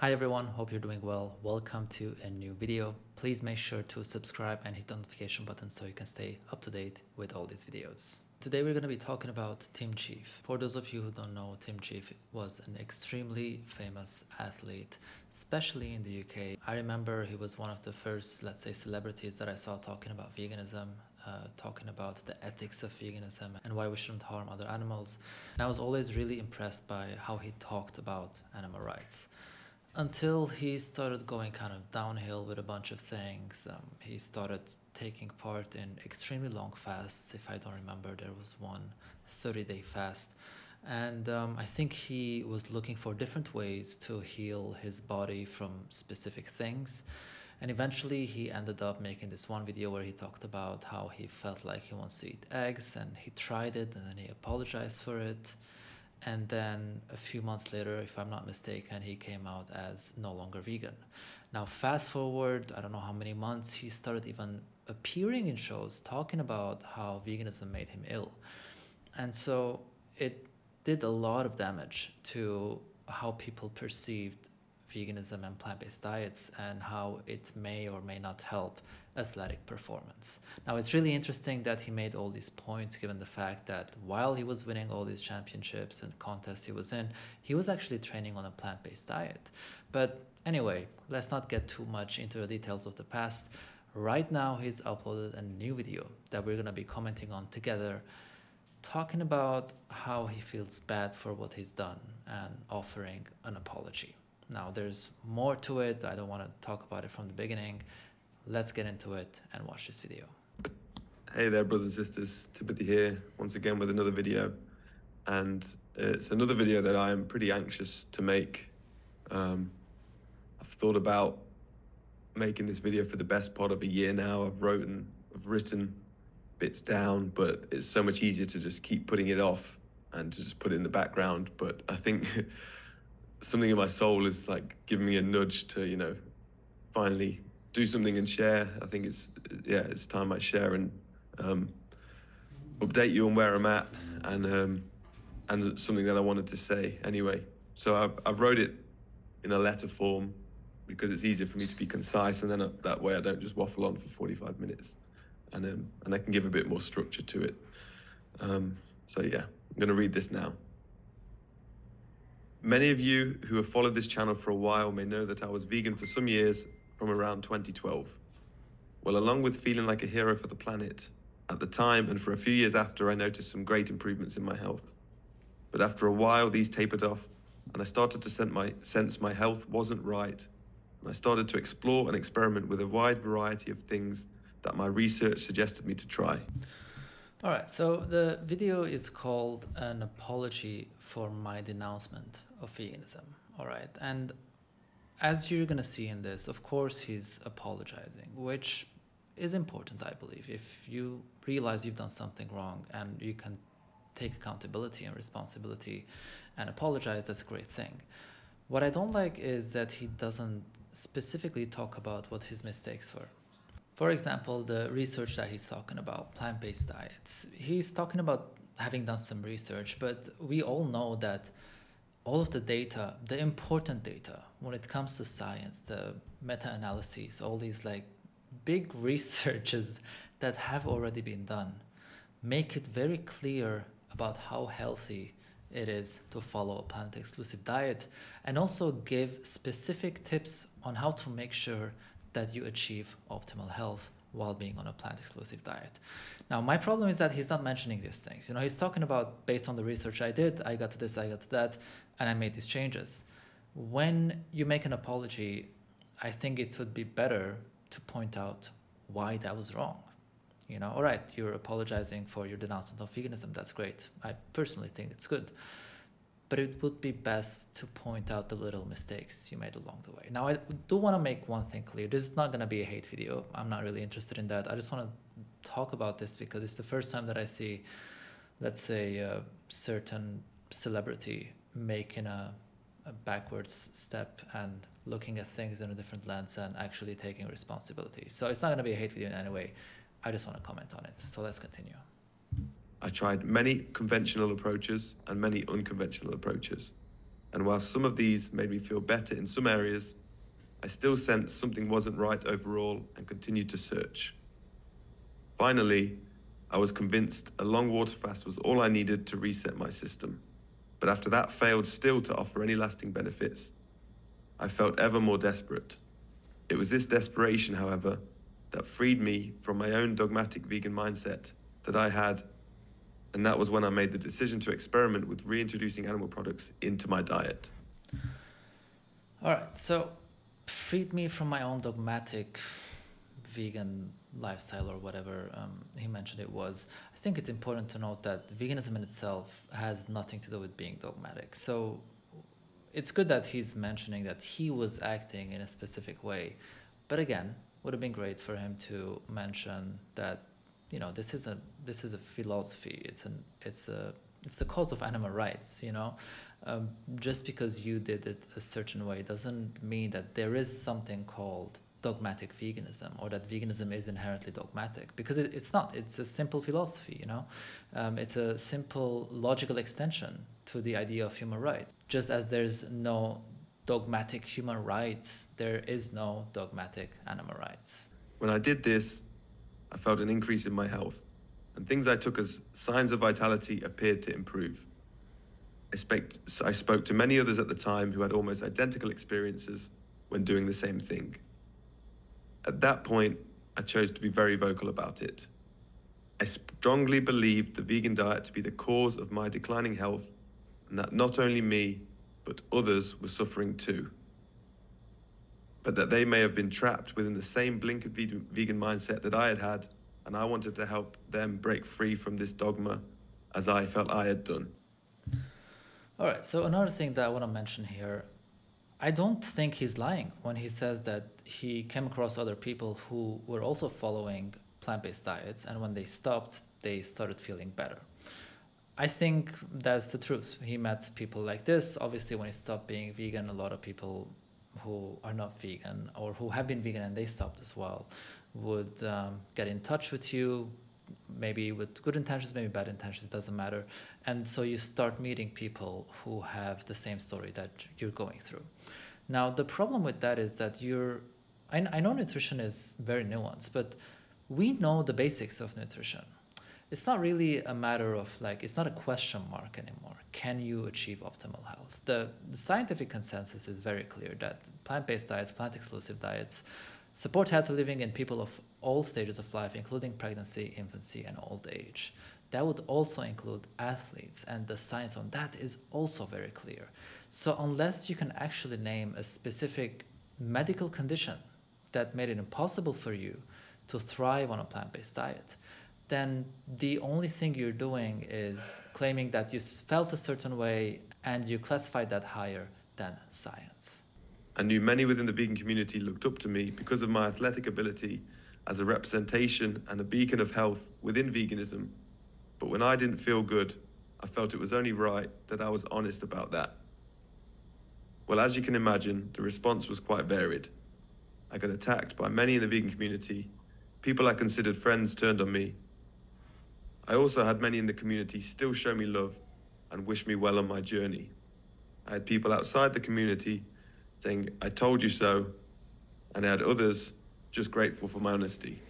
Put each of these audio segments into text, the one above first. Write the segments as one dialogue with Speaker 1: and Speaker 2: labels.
Speaker 1: Hi everyone, hope you're doing well. Welcome to a new video. Please make sure to subscribe and hit the notification button so you can stay up to date with all these videos. Today we're going to be talking about Tim Shieff. For those of you who don't know, Tim Shieff was an extremely famous athlete, especially in the UK. I remember he was one of the first, let's say, celebrities that I saw talking about veganism, talking about the ethics of veganism and why we shouldn't harm other animals. And I was always really impressed by how he talked about animal rights. Until he started going kind of downhill with a bunch of things. He started taking part in extremely long fasts. If I don't remember, there was one 30-day fast. And I think he was looking for different ways to heal his body from specific things. And eventually he ended up making this one video where he talked about how he felt like he wants to eat eggs, and he tried it and then he apologized for it. And then a few months later, if I'm not mistaken, he came out as no longer vegan. Now, fast forward, I don't know how many months, he started even appearing in shows talking about how veganism made him ill. And so it did a lot of damage to how people perceived veganism and plant-based diets and how it may or may not help athletic performance. Now, it's really interesting that he made all these points given the fact that while he was winning all these championships and contests he was in, he was actually training on a plant-based diet. But anyway, let's not get too much into the details of the past. Right now, he's uploaded a new video that we're going to be commenting on together, talking about how he feels bad for what he's done and offering an apology. Now, there's more to it. I don't want to talk about it from the beginning. Let's get into it and watch this video.
Speaker 2: Hey there, brothers and sisters. Timothy here, once again with another video. And it's another video that I am pretty anxious to make. I've thought about making this video for the best part of a year now. I've written bits down, but it's so much easier to just keep putting it off and to just put it in the background. But I think something in my soul is like giving me a nudge to, finally do something and share. I think it's time I share and update you on where I'm at and something that I wanted to say anyway. So I've wrote it in a letter form because it's easier for me to be concise, and then that way I don't just waffle on for 45 minutes, and I can give a bit more structure to it. So yeah, I'm gonna read this now. Many of you who have followed this channel for a while may know that I was vegan for some years from around 2012. Well, along with feeling like a hero for the planet, at the time and for a few years after, I noticed some great improvements in my health. But after a while, these tapered off, and I started to sense my health wasn't right, and I started to explore and experiment with a wide variety of things that my research suggested me to try.
Speaker 1: All right, so the video is called An Apology for My Denouncement of Veganism. All right, and as you're gonna see in this, of course, he's apologizing, which is important, I believe. If you realize you've done something wrong and you can take accountability and responsibility and apologize, that's a great thing. What I don't like is that he doesn't specifically talk about what his mistakes were. For example, the research that he's talking about, plant-based diets. He's talking about having done some research, but we all know that all of the data, the important data, when it comes to science, the meta-analyses, all these like big researches that have already been done, make it very clear about how healthy it is to follow a planet-exclusive diet, and also give specific tips on how to make sure that you achieve optimal health while being on a plant-exclusive diet. Now, my problem is that he's not mentioning these things. He's talking about, based on the research I did, I got to this, I got to that, and I made these changes. When you make an apology, I think it would be better to point out why that was wrong. All right, you're apologizing for your denouncement of veganism. That's great. I personally think it's good. But it would be best to point out the little mistakes you made along the way. Now, I do want to make one thing clear. This is not going to be a hate video. I'm not really interested in that. I just want to talk about this because it's the first time that I see, let's say, a certain celebrity making a backwards step and looking at things in a different lens and actually taking responsibility. So it's not going to be a hate video in any way. I just want to comment on it. So let's continue.
Speaker 2: I tried many conventional approaches and many unconventional approaches. And while some of these made me feel better in some areas, I still sensed something wasn't right overall and continued to search. Finally, I was convinced a long water fast was all I needed to reset my system. But after that failed still to offer any lasting benefits, I felt ever more desperate. It was this desperation, however, that freed me from my own dogmatic vegan mindset that I had, and that was when I made the decision to experiment with reintroducing animal products into my diet.
Speaker 1: All right, so freed me from my own dogmatic vegan lifestyle or whatever he mentioned it was. I think it's important to note that veganism in itself has nothing to do with being dogmatic. So it's good that he's mentioning that he was acting in a specific way. But again, would have been great for him to mention that, you know, this is a philosophy. It's the cause of animal rights, you know. Just because you did it a certain way doesn't mean that there is something called dogmatic veganism or that veganism is inherently dogmatic, because it's not. It's a simple philosophy, you know. It's a simple logical extension to the idea of human rights. Just as there's no dogmatic human rights, there is no dogmatic animal rights.
Speaker 2: When I did this, I felt an increase in my health, and things I took as signs of vitality appeared to improve. I spoke to many others at the time who had almost identical experiences when doing the same thing. At that point, I chose to be very vocal about it. I strongly believed the vegan diet to be the cause of my declining health, and that not only me, but others were suffering too. But that they may have been trapped within the same blinkered vegan mindset that I had had, and I wanted to help them break free from this dogma as I felt I had done.
Speaker 1: All right, so another thing that I want to mention here, I don't think he's lying when he says that he came across other people who were also following plant-based diets, and when they stopped, they started feeling better. I think that's the truth. He met people like this. Obviously, when he stopped being vegan, a lot of people who are not vegan or who have been vegan and they stopped as well would get in touch with you, maybe with good intentions, maybe bad intentions, it doesn't matter. And so you start meeting people who have the same story that you're going through. Now, the problem with that is that I know nutrition is very nuanced, but we know the basics of nutrition. It's not really a matter of it's not a question mark anymore. Can you achieve optimal health? The scientific consensus is very clear that plant-based diets, plant-exclusive diets, support healthy living in people of all stages of life, including pregnancy, infancy, and old age. That would also include athletes, and the science on that is also very clear. So unless you can actually name a specific medical condition that made it impossible for you to thrive on a plant-based diet, then the only thing you're doing is claiming that you felt a certain way and you classified that higher than science.
Speaker 2: I knew many within the vegan community looked up to me because of my athletic ability as a representation and a beacon of health within veganism. But when I didn't feel good, I felt it was only right that I was honest about that. Well, as you can imagine, the response was quite varied. I got attacked by many in the vegan community. People I considered friends turned on me. I also had many in the community still show me love and wish me well on my journey. I had people outside the community saying, "I told you so," and I had others just grateful for my honesty.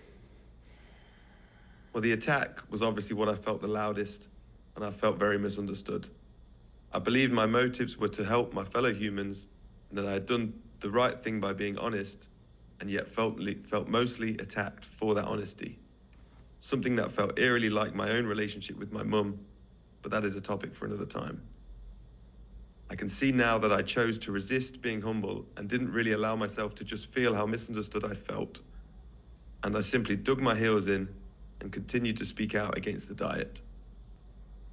Speaker 2: Well, the attack was obviously what I felt the loudest, and I felt very misunderstood. I believed my motives were to help my fellow humans, and that I had done the right thing by being honest, and yet felt mostly attacked for that honesty. Something that felt eerily like my own relationship with my mum, but that is a topic for another time. I can see now that I chose to resist being humble and didn't really allow myself to just feel how misunderstood I felt. And I simply dug my heels in and continued to speak out against the diet.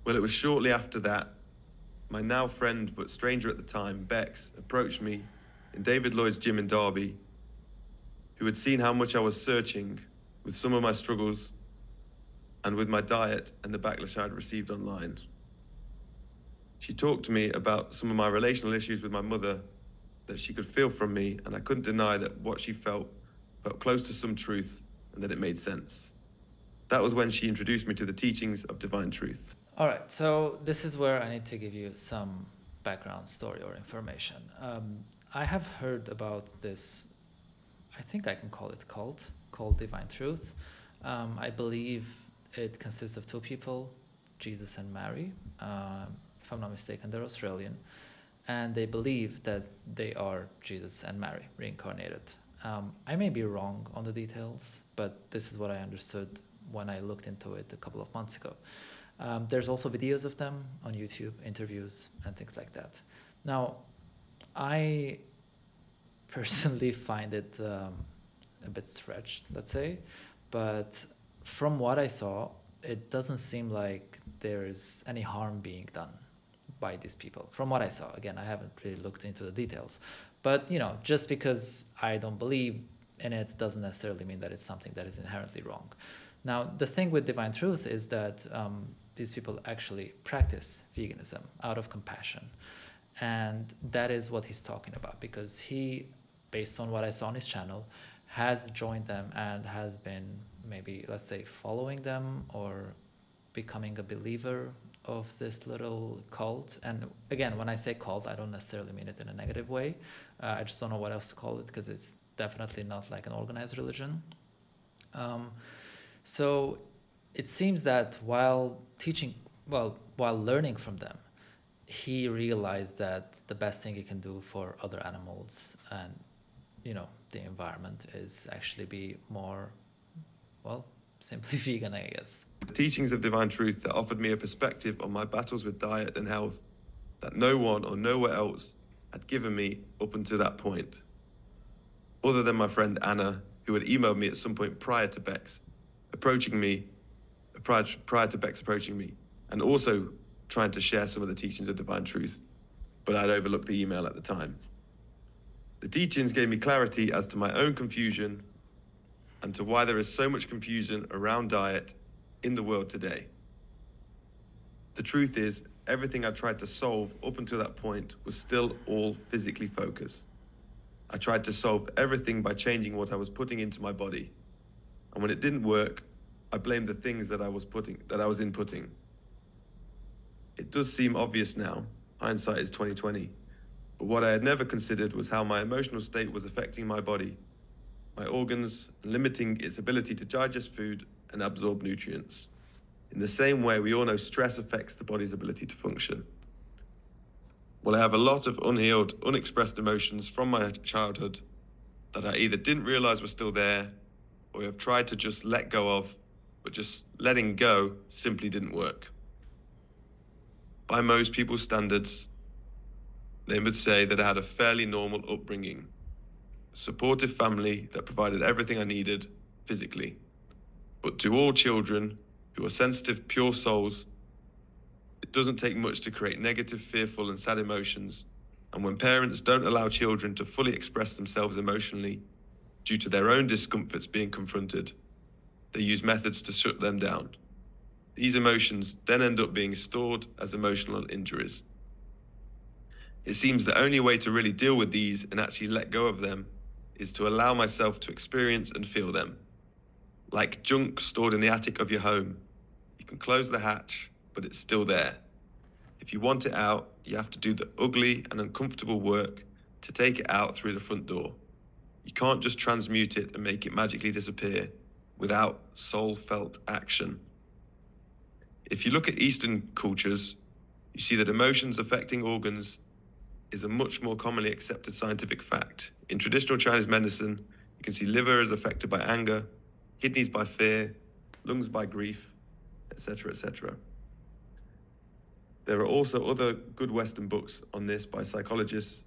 Speaker 2: Well, it was shortly after that, my now friend but stranger at the time, Bex, approached me in David Lloyd's gym in Derby, who had seen how much I was searching with some of my struggles and with my diet and the backlash I had received online. She talked to me about some of my relational issues with my mother that she could feel from me, and I couldn't deny that what she felt close to some truth and that it made sense. That was when she introduced me to the teachings of divine truth.
Speaker 1: All right, so this is where I need to give you some background story or information. I have heard about this, I think I can call it cult, called Divine Truth. I believe it consists of two people, Jesus and Mary. If I'm not mistaken, they're Australian. And they believe that they are Jesus and Mary, reincarnated. I may be wrong on the details, but this is what I understood when I looked into it a couple of months ago. There's also videos of them on YouTube, interviews, and things like that. Now, I personally find it a bit stretched, let's say, but from what I saw, it doesn't seem like there's any harm being done by these people. From what I saw, again, I haven't really looked into the details, but you know, just because I don't believe in it doesn't necessarily mean that it's something that is inherently wrong. Now, the thing with Divine Truth is that these people actually practice veganism out of compassion. And that is what he's talking about, because he, based on what I saw on his channel, has joined them and has been maybe, let's say, following them or becoming a believer of this little cult. And again, when I say cult, I don't necessarily mean it in a negative way. I just don't know what else to call it, because it's definitely not like an organized religion. So it seems that while learning from them, he realized that the best thing he can do for other animals and, you know, the environment is actually be more, well, simply vegan, I guess.
Speaker 2: The teachings of Divine Truth that offered me a perspective on my battles with diet and health that no one or nowhere else had given me up until that point. Other than my friend Anna, who had emailed me at some point prior to Bex approaching me, and also trying to share some of the teachings of Divine Truth, but I'd overlooked the email at the time. The teachings gave me clarity as to my own confusion and to why there is so much confusion around diet in the world today. The truth is, everything I tried to solve up until that point was still all physically focused. I tried to solve everything by changing what I was putting into my body. And when it didn't work, I blamed the things that I was inputting. It does seem obvious now, hindsight is 2020, but what I had never considered was how my emotional state was affecting my body, my organs, and limiting its ability to digest food and absorb nutrients. In the same way, we all know stress affects the body's ability to function. Well, I have a lot of unhealed, unexpressed emotions from my childhood that I either didn't realize were still there or have tried to just let go of, but just letting go simply didn't work. By most people's standards, they would say that I had a fairly normal upbringing, a supportive family that provided everything I needed physically. But to all children who are sensitive, pure souls, it doesn't take much to create negative, fearful, and sad emotions. And when parents don't allow children to fully express themselves emotionally due to their own discomforts being confronted, they use methods to shut them down. These emotions then end up being stored as emotional injuries. It seems the only way to really deal with these and actually let go of them is to allow myself to experience and feel them. Like junk stored in the attic of your home, you can close the hatch, but it's still there. If you want it out, you have to do the ugly and uncomfortable work to take it out through the front door. You can't just transmute it and make it magically disappear without soul-felt action. If you look at Eastern cultures, you see that emotions affecting organs is a much more commonly accepted scientific fact. In traditional Chinese medicine, you can see liver is affected by anger, kidneys by fear, lungs by grief, etc., etc. There are also other good Western books on this by psychologists.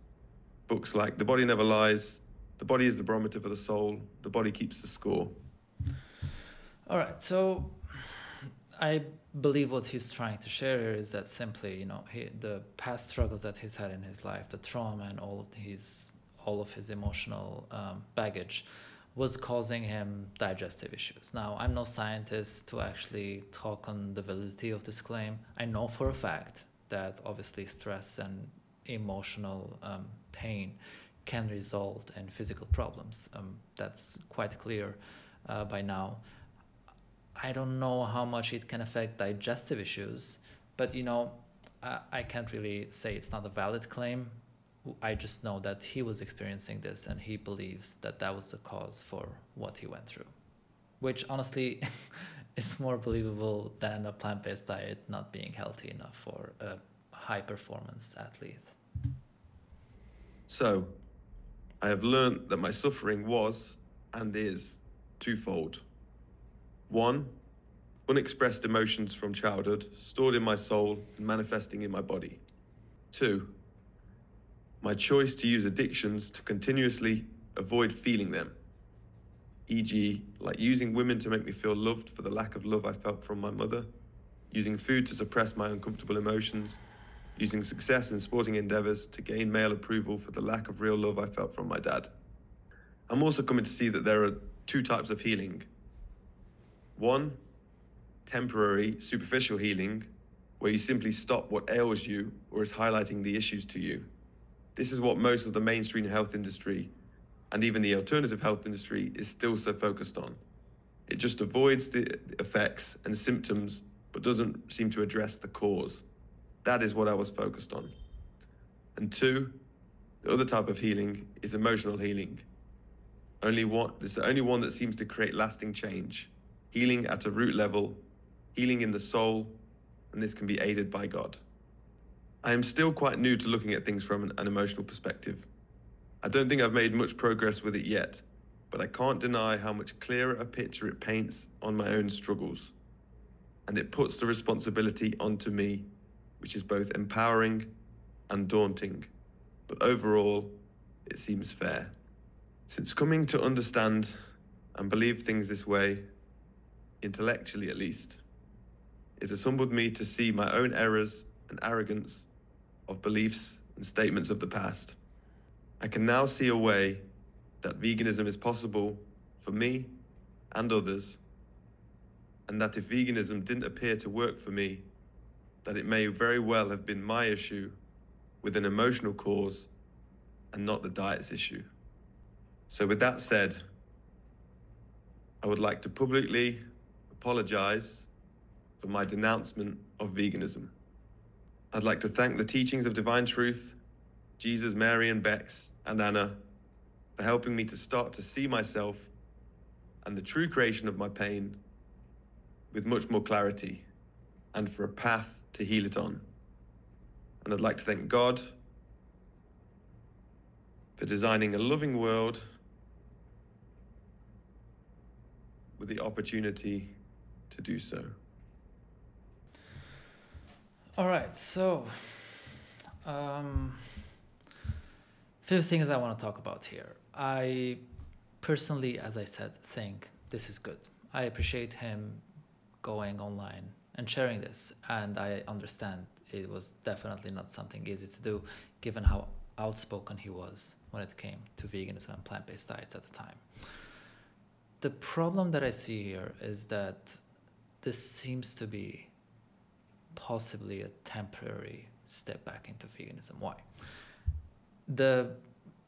Speaker 2: Books like The Body Never Lies, The Body is the Barometer for the Soul, The Body Keeps the Score.
Speaker 1: All right, so I believe what he's trying to share here is that simply, you know, the past struggles that he's had in his life, the trauma and all of his emotional baggage was causing him digestive issues. Now, I'm no scientist to actually talk on the validity of this claim. I know for a fact that obviously stress and emotional pain can result in physical problems. That's quite clear by now. I don't know how much it can affect digestive issues, but you know, I can't really say it's not a valid claim. I just know that he was experiencing this and he believes that that was the cause for what he went through, which honestly is more believable than a plant-based diet not being healthy enough for a high-performance athlete.
Speaker 2: So, I have learned that my suffering was and is twofold. One, unexpressed emotions from childhood stored in my soul and manifesting in my body. Two, my choice to use addictions to continuously avoid feeling them, e.g., like using women to make me feel loved for the lack of love I felt from my mother, using food to suppress my uncomfortable emotions, using success in sporting endeavors to gain male approval for the lack of real love I felt from my dad. I'm also coming to see that there are two types of healing. One, temporary, superficial healing, where you simply stop what ails you or is highlighting the issues to you. This is what most of the mainstream health industry and even the alternative health industry is still so focused on. It just avoids the effects and symptoms, but doesn't seem to address the cause. That is what I was focused on. And two, the other type of healing is emotional healing. It's the only one that seems to create lasting change. Healing at a root level, healing in the soul, and this can be aided by God. I am still quite new to looking at things from an emotional perspective. I don't think I've made much progress with it yet, but I can't deny how much clearer a picture it paints on my own struggles. And it puts the responsibility onto me, which is both empowering and daunting. But overall, it seems fair. Since coming to understand and believe things this way, intellectually at least, it has humbled me to see my own errors and arrogance of beliefs and statements of the past. I can now see a way that veganism is possible for me and others, and that if veganism didn't appear to work for me, that it may very well have been my issue with an emotional cause and not the diet's issue. So with that said, I would like to publicly apologize for my denouncement of veganism. I'd like to thank the teachings of Divine Truth, Jesus, Mary, and Bex, and Anna for helping me to start to see myself and the true creation of my pain with much more clarity and for a path to heal it on. And I'd like to thank God for designing a loving world with the opportunity to do so.
Speaker 1: All right, so few things I want to talk about here. I personally, as I said, think this is good. I appreciate him going online and sharing this, and I understand it was definitely not something easy to do given how outspoken he was when it came to veganism and plant-based diets at the time. The problem that I see here is that this seems to be possibly a temporary step back into veganism. Why? The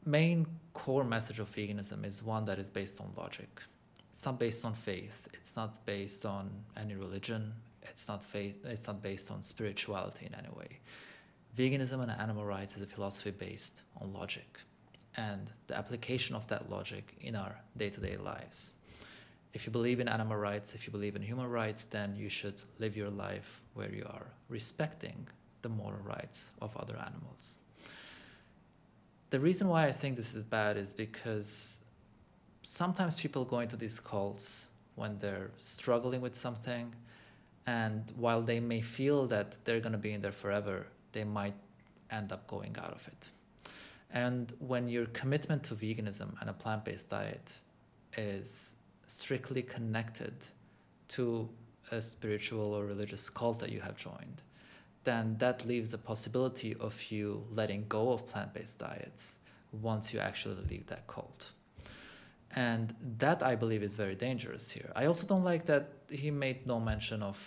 Speaker 1: main core message of veganism is one that is based on logic. It's not based on faith. It's not based on any religion. It's not based on spirituality in any way. Veganism and animal rights is a philosophy based on logic and the application of that logic in our day-to-day lives. If you believe in animal rights, if you believe in human rights, then you should live your life where you are respecting the moral rights of other animals. The reason why I think this is bad is because sometimes people go into these cults when they're struggling with something, and while they may feel that they're going to be in there forever, they might end up going out of it. And when your commitment to veganism and a plant-based diet is strictly connected to a spiritual or religious cult that you have joined, then that leaves the possibility of you letting go of plant-based diets once you actually leave that cult. And that, I believe, is very dangerous here. I also don't like that he made no mention of,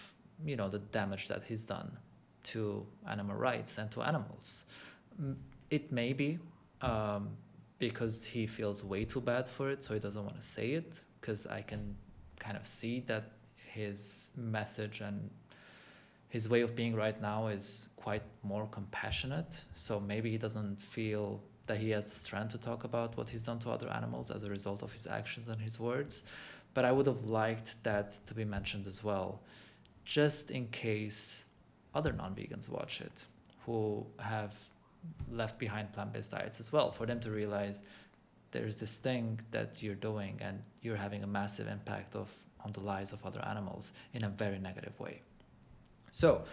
Speaker 1: the damage that he's done to animal rights and to animals. It may be because he feels way too bad for it, so he doesn't want to say it, because I can kind of see that his message and his way of being right now is quite more compassionate. So maybe he doesn't feel that he has the strength to talk about what he's done to other animals as a result of his actions and his words. But I would have liked that to be mentioned as well, just in case other non-vegans watch it who have left behind plant-based diets as well, for them to realize there's this thing that you're doing and you're having a massive impact on the lives of other animals in a very negative way. So,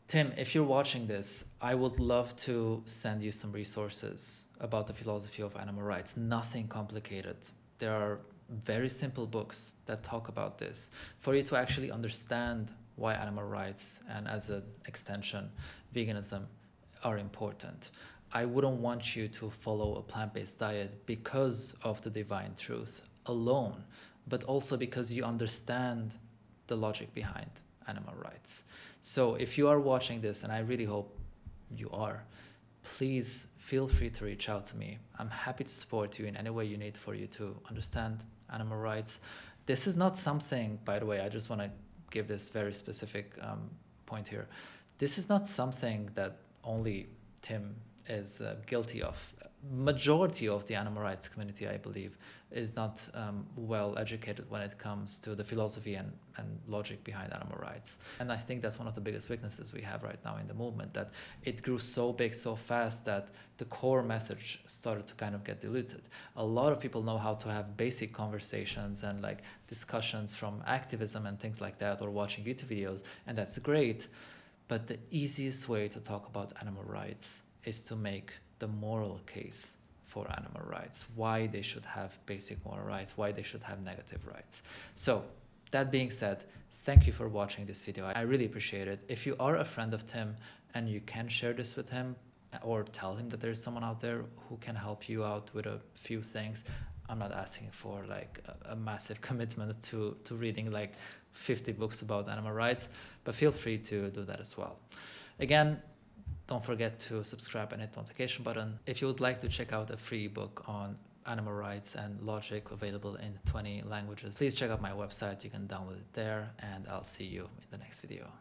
Speaker 1: Tim, if you're watching this, I would love to send you some resources about the philosophy of animal rights. Nothing complicated. There are very simple books that talk about this for you to actually understand why animal rights and, as an extension, veganism are important. I wouldn't want you to follow a plant-based diet because of the divine truth alone, but also because you understand the logic behind animal rights. So if you are watching this, and I really hope you are, please feel free to reach out to me. I'm happy to support you in any way you need for you to understand animal rights. This is not something, by the way, I just want to give this very specific point here. This is not something that only Tim is guilty of. Majority of the animal rights community, I believe, is not well educated when it comes to the philosophy and logic behind animal rights. And I think that's one of the biggest weaknesses we have right now in the movement, that it grew so big so fast that the core message started to kind of get diluted. A lot of people know how to have basic conversations and like discussions from activism and things like that, or watching YouTube videos, and that's great. But the easiest way to talk about animal rights is to make the moral case for animal rights, why they should have basic moral rights, why they should have negative rights. So that being said, thank you for watching this video. I really appreciate it. If you are a friend of Tim and you can share this with him or tell him that there's someone out there who can help you out with a few things, I'm not asking for like a massive commitment to reading like 50 books about animal rights, but feel free to do that as well. Again, don't forget to subscribe and hit the notification button. If you would like to check out a free book on animal rights and logic available in 20 languages, please check out my website. You can download it there, and I'll see you in the next video.